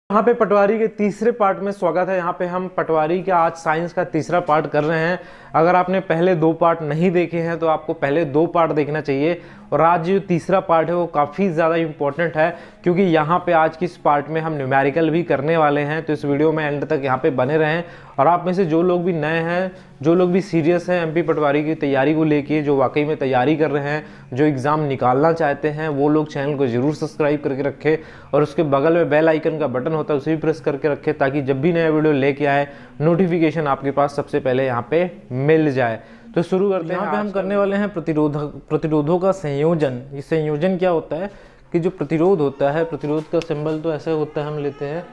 यहाँ पे पटवारी के तीसरे पार्ट में स्वागत है। यहाँ पे हम पटवारी के आज साइंस का तीसरा पार्ट कर रहे हैं। अगर आपने पहले दो पार्ट नहीं देखे हैं तो आपको पहले दो पार्ट देखना चाहिए। और आज जो तीसरा पार्ट है वो काफ़ी ज़्यादा इम्पोर्टेंट है, क्योंकि यहाँ पे आज की इस पार्ट में हम न्यूमेरिकल भी करने वाले हैं। तो इस वीडियो में एंड तक यहाँ पे बने रहें। और आप में से जो लोग भी नए हैं, जो लोग भी सीरियस हैं एमपी पटवारी की तैयारी को लेके, जो वाकई में तैयारी कर रहे हैं, जो एग्ज़ाम निकालना चाहते हैं, वो लोग चैनल को ज़रूर सब्सक्राइब करके रखें और उसके बगल में बेल आइकन का बटन होता है उसे भी प्रेस करके रखें, ताकि जब भी नया वीडियो लेके आए नोटिफिकेशन आपके पास सबसे पहले यहाँ पे मिल जाए। तो शुरू करते हैं। यहाँ पे हम करने वाले हैं प्रतिरोधों का संयोजन। ये संयोजन क्या होता है कि जो प्रतिरोध होता है, प्रतिरोध का सिंबल तो ऐसे होता है, हम लेते हैं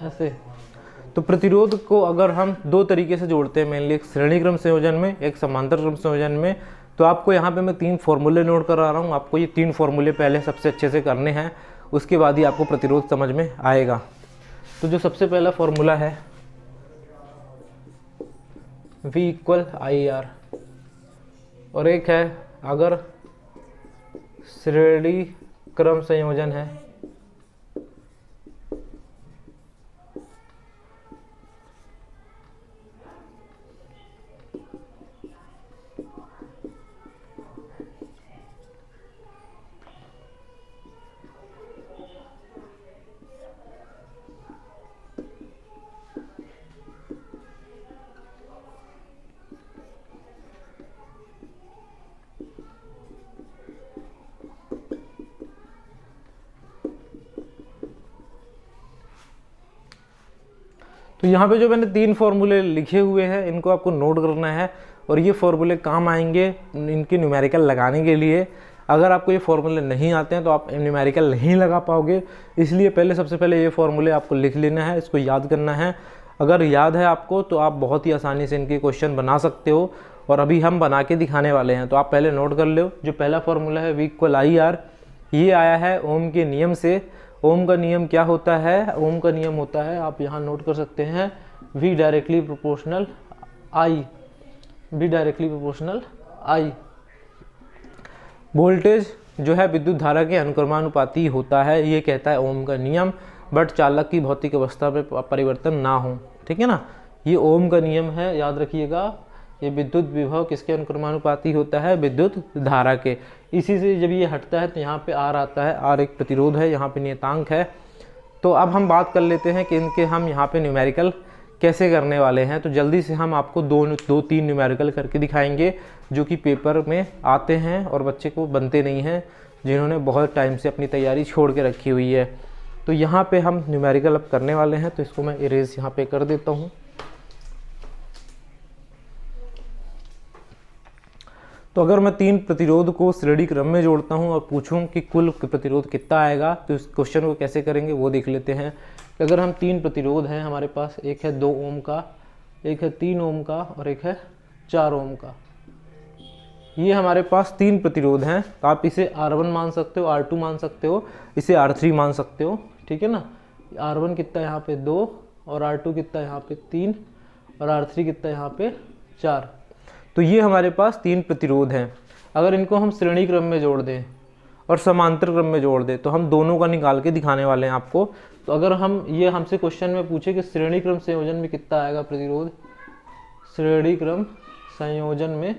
ऐसे। तो प्रतिरोध को अगर हम दो तरीके से जोड़ते हैं, मेनली एक श्रेणी क्रम संयोजन में, एक समांतर क्रम संयोजन में। तो आपको यहाँ पे मैं 3 फॉर्मूले नोट करा रहा हूँ। आपको ये 3 फॉर्मूले पहले सबसे अच्छे से करने हैं, उसके बाद ही आपको प्रतिरोध समझ में आएगा। तो जो सबसे पहला फॉर्मूला है V = IR, और एक है अगर श्रेणी क्रम संयोजन है तो यहाँ पे जो मैंने 3 फॉर्मूले लिखे हुए हैं इनको आपको नोट करना है, और ये फॉर्मूले काम आएंगे इनके न्यूमेरिकल लगाने के लिए। अगर आपको ये फॉर्मूले नहीं आते हैं तो आप न्यूमेरिकल नहीं लगा पाओगे, इसलिए पहले सबसे पहले ये फॉर्मूले आपको लिख लेना है, इसको याद करना है। अगर याद है आपको तो आप बहुत ही आसानी से इनके क्वेश्चन बना सकते हो, और अभी हम बना के दिखाने वाले हैं। तो आप पहले नोट कर लो। जो पहला फॉर्मूला है V = IR, ये आया है ओम के नियम से। ओम का नियम क्या होता है? ओम का नियम होता है, आप यहाँ नोट कर सकते हैं, V directly proportional I। V directly proportional I। Voltage जो है विद्युत धारा के अनुक्रमानुपाती होता है, ये कहता है ओम का नियम, बट चालक की भौतिक अवस्था में परिवर्तन ना हो। ठीक है ना, ये ओम का नियम है, याद रखिएगा। ये विद्युत विभव किसके अनुक्रमानुपाती होता है? विद्युत धारा के। इसी से जब ये हटता है तो यहाँ पे R आता है। R एक प्रतिरोध है, यहाँ पे नियतांक है। तो अब हम बात कर लेते हैं कि इनके हम यहाँ पे न्यूमेरिकल कैसे करने वाले हैं। तो जल्दी से हम आपको दो तीन न्यूमेरिकल करके दिखाएंगे, जो कि पेपर में आते हैं और बच्चे को बनते नहीं हैं, जिन्होंने बहुत टाइम से अपनी तैयारी छोड़ के रखी हुई है। तो यहाँ पे हम न्यूमेरिकल अब करने वाले हैं, तो इसको मैं इरेज यहाँ पे कर देता हूँ। तो अगर मैं 3 प्रतिरोध को श्रेणी क्रम में जोड़ता हूं और पूछूं कि कुल प्रतिरोध कितना आएगा, तो इस क्वेश्चन को कैसे करेंगे वो देख लेते हैं। अगर हम 3 प्रतिरोध हैं हमारे पास, एक है 2 ओम का, एक है 3 ओम का और एक है 4 ओम का। ये हमारे पास 3 प्रतिरोध हैं। तो आप इसे R1 मान सकते हो, R2 मान सकते हो, इसे R3 मान सकते हो। ठीक है ना, R1 कितना यहाँ पे 2, और R2 कितना यहाँ पे 3, और R3 कितना यहाँ पे 4। तो ये हमारे पास 3 प्रतिरोध हैं। अगर इनको हम श्रेणी क्रम में जोड़ दें और समांतर क्रम में जोड़ दें तो हम दोनों का निकाल के दिखाने वाले हैं आपको। तो अगर हम ये हमसे क्वेश्चन में पूछे कि श्रेणी क्रम संयोजन में कितना आएगा प्रतिरोध, श्रेणी क्रम संयोजन में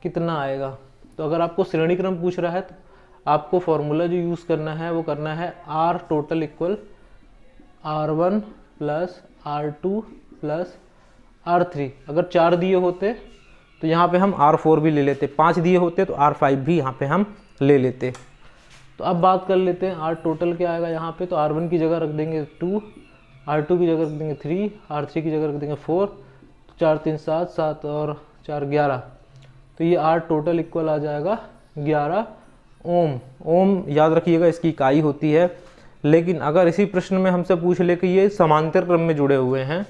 कितना आएगा, तो अगर आपको श्रेणी क्रम पूछ रहा है तो आपको फॉर्मूला जो यूज़ करना है वो करना है R total = R1 + R2 + R3। अगर 4 दिए होते तो यहाँ पे हम R4 भी ले लेते, 5 दिए होते तो R5 भी यहाँ पे हम ले लेते। तो अब बात कर लेते हैं R टोटल क्या आएगा यहाँ पे। तो R1 की जगह रख देंगे 2, R2 की जगह रख देंगे 3, R3 की जगह रख देंगे 4, तो 4 3 7, 7 और 4 11। तो ये R टोटल = आ जाएगा 11 ओम। ओम याद रखिएगा इसकी इकाई होती है। लेकिन अगर इसी प्रश्न में हमसे पूछ ले कि ये समांतर क्रम में जुड़े हुए हैं,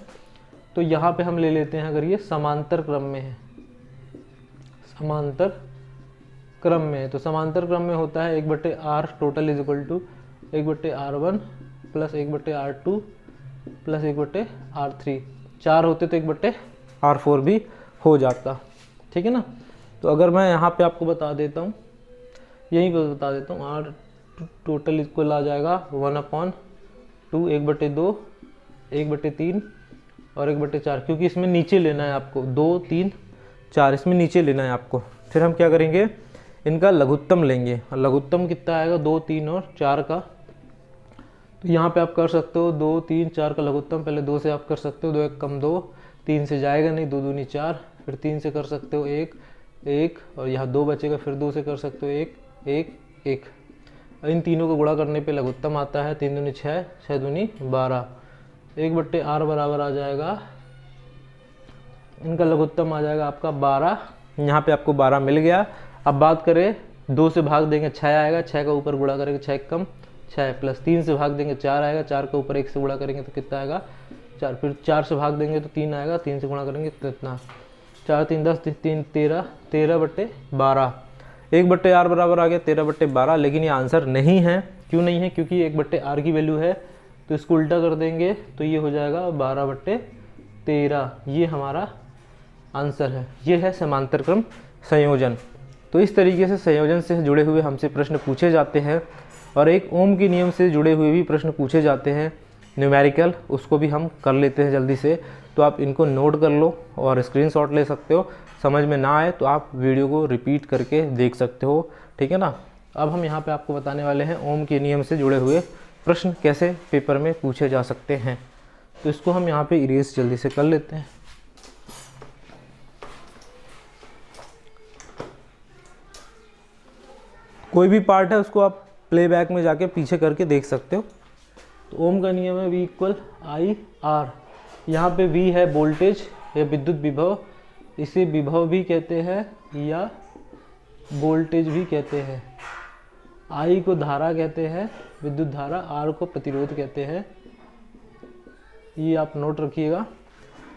तो यहाँ पे हम ले लेते हैं अगर ये समांतर क्रम में है, समांतर क्रम में है, तो समांतर क्रम में होता है 1/R total = 1/R1 + 1/R2 + 1/R3। 4 होते तो 1/R4 भी हो जाता। ठीक है ना। तो अगर मैं यहाँ पे आपको बता देता हूँ, यहीं पर बता देता हूँ, R टोटल इक्वल आ जाएगा 1/2 2, 1/2, 1/3 और 1/4, क्योंकि इसमें नीचे लेना है आपको, 2, 3, 4 इसमें नीचे लेना है आपको। फिर हम क्या करेंगे, इनका लघुत्तम लेंगे। लघुत्तम कितना आएगा, 2, 3 और 4 का। तो यहाँ पे आप कर सकते हो 2, 3, 4 का लघुत्तम। पहले 2 से आप कर सकते हो, 2 1 कम 2, 3 से जाएगा नहीं, 2 दूनी 4, फिर 3 से कर सकते हो 1, 1 और यहाँ 2 बचेगा, फिर 2 से कर सकते हो 1, 1, 1। इन तीनों को गुणा करने पे लघुत्तम आता है 3 दूनी 6, 6 दूनी 12। 1/r बराबर आ जाएगा, इनका लघुत्तम आ जाएगा आपका 12। यहाँ पे आपको 12 मिल गया। अब बात करें 2 से भाग देंगे 6 आएगा, 6 का ऊपर गुणा करेंगे 6 कम 6, प्लस 3 से भाग देंगे 4 आएगा, 4 के ऊपर 1 से गुणा करेंगे तो कितना आएगा 4, फिर 4 से भाग देंगे तो 3 आएगा, 3 से गुणा करेंगे तो इतना 4, 3, 10, 3, 13, 13/12। 1/r बराबर आ गया 13/12। लेकिन ये आंसर नहीं है। क्यों नहीं है, क्योंकि 1/r की वैल्यू है, तो इसको उल्टा कर देंगे तो ये हो जाएगा 12/13। ये हमारा आंसर है। ये है समांतर क्रम संयोजन। तो इस तरीके से संयोजन से जुड़े हुए हमसे प्रश्न पूछे जाते हैं, और एक ओम के नियम से जुड़े हुए भी प्रश्न पूछे जाते हैं न्यूमेरिकल, उसको भी हम कर लेते हैं जल्दी से। तो आप इनको नोट कर लो और स्क्रीनशॉट ले सकते हो। समझ में ना आए तो आप वीडियो को रिपीट करके देख सकते हो, ठीक है ना। अब हम यहाँ पे आपको बताने वाले हैं ओम के नियम से जुड़े हुए प्रश्न कैसे पेपर में पूछे जा सकते हैं। तो इसको हम यहाँ पे इरेज जल्दी से कर लेते हैं। कोई भी पार्ट है उसको आप प्लेबैक में जाके पीछे करके देख सकते हो। तो ओम का नियम है V = IR। यहाँ पे V है वोल्टेज या विद्युत विभव, इसे विभव भी कहते हैं या वोल्टेज भी कहते हैं। I को धारा कहते हैं, विद्युत धारा, R को प्रतिरोध कहते हैं। ये आप नोट रखिएगा,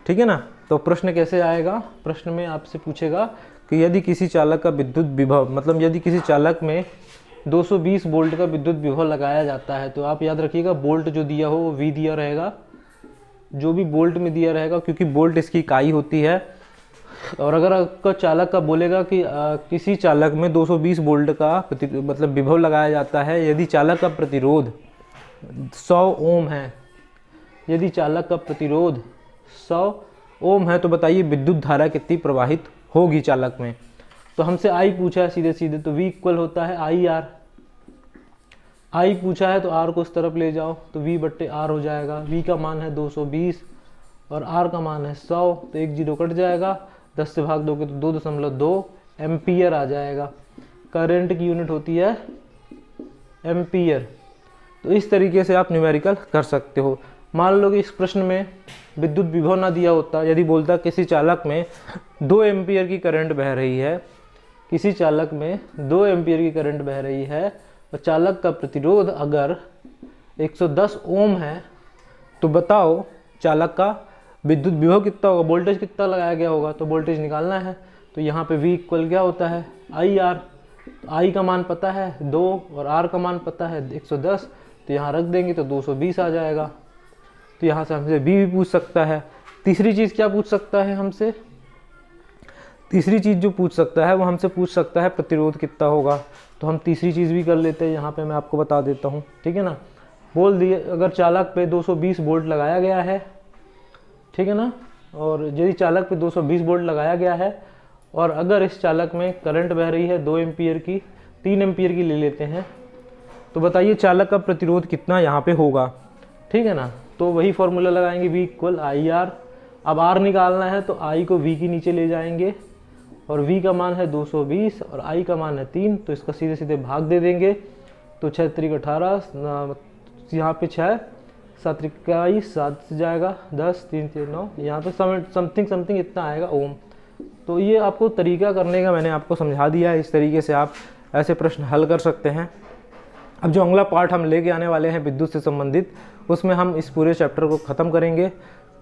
ठीक है ना। तो प्रश्न कैसे आएगा, प्रश्न में आपसे पूछेगा कि यदि किसी चालक का विद्युत विभव, मतलब यदि किसी चालक में 220 वोल्ट का विद्युत विभव लगाया जाता है, तो आप याद रखिएगा वोल्ट जो दिया हो वो V दिया रहेगा, जो भी वोल्ट में दिया रहेगा, क्योंकि वोल्ट इसकी इकाई होती है। और अगर आपका चालक का बोलेगा कि किसी चालक में 220 वोल्ट का मतलब विभव लगाया जाता है, यदि चालक का प्रतिरोध 100 ओम है, यदि चालक का प्रतिरोध 100 ओम है, तो बताइए विद्युत धारा कितनी प्रवाहित होगी चालक में। तो हमसे I पूछा है सीधे सीधे, तो V = होता है IR। I पूछा है तो R को इस तरफ ले जाओ तो V/R हो जाएगा। V का मान है 220 और R का मान है 100, तो 1 0 कट जाएगा, 10 से भाग दोगे तो 2.2 एम्पियर आ जाएगा। करंट की यूनिट होती है एम्पियर। तो इस तरीके से आप न्यूमेरिकल कर सकते हो। मान लो कि इस प्रश्न में विद्युत विभव ना दिया होता, यदि बोलता किसी चालक में 2 एम्पियर की करंट बह रही है, किसी चालक में 2 एम्पियर की करंट बह रही है और चालक का प्रतिरोध अगर 110 ओम है, तो बताओ चालक का विद्युत विभव कितना होगा, वोल्टेज कितना लगाया गया होगा। तो वोल्टेज निकालना है, तो यहाँ पे V = क्या होता है IR। I का मान पता है 2 और R का मान पता है 110, तो यहाँ रख देंगे तो 220 आ जाएगा। तो यहाँ से हमसे भी पूछ सकता है। तीसरी चीज़ क्या पूछ सकता है हमसे, तीसरी चीज़ जो पूछ सकता है वो हमसे पूछ सकता है प्रतिरोध कितना होगा। तो हम तीसरी चीज़ भी कर लेते हैं, यहाँ पे मैं आपको बता देता हूँ, ठीक है ना। बोल दिए अगर चालक पे 220 वोल्ट लगाया गया है, ठीक है ना, और यदि चालक पे 220 वोल्ट लगाया गया है और अगर इस चालक में करंट बह रही है 2 एम्पियर की, 3 एम्पियर की ले लेते हैं, तो बताइए चालक का प्रतिरोध कितना यहाँ पे होगा, ठीक है ना। तो वही फॉर्मूला लगाएंगे V = IR। अब R निकालना है तो I को V के नीचे ले जाएंगे और V का मान है 220 और I का मान है 3, तो इसका सीधे सीधे भाग दे देंगे। तो 6 × 18, यहाँ पे 6 7 × 21, 7 से जाएगा 10, 3 से 9, यहाँ पे समथिंग इतना आएगा ओम। तो ये आपको तरीका करने का मैंने आपको समझा दिया है। इस तरीके से आप ऐसे प्रश्न हल कर सकते हैं। अब जो अगला पार्ट हम लेके आने वाले हैं विद्युत से संबंधित, उसमें हम इस पूरे चैप्टर को ख़त्म करेंगे।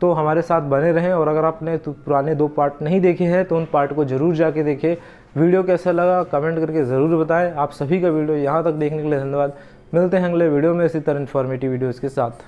तो हमारे साथ बने रहें, और अगर आपने पुराने 2 पार्ट नहीं देखे हैं तो उन पार्ट को ज़रूर जाके देखें। वीडियो कैसा लगा कमेंट करके ज़रूर बताएं। आप सभी का वीडियो यहाँ तक देखने के लिए धन्यवाद। मिलते हैं अगले वीडियो में इसी तरह इन्फॉर्मेटिव वीडियोज़ के साथ।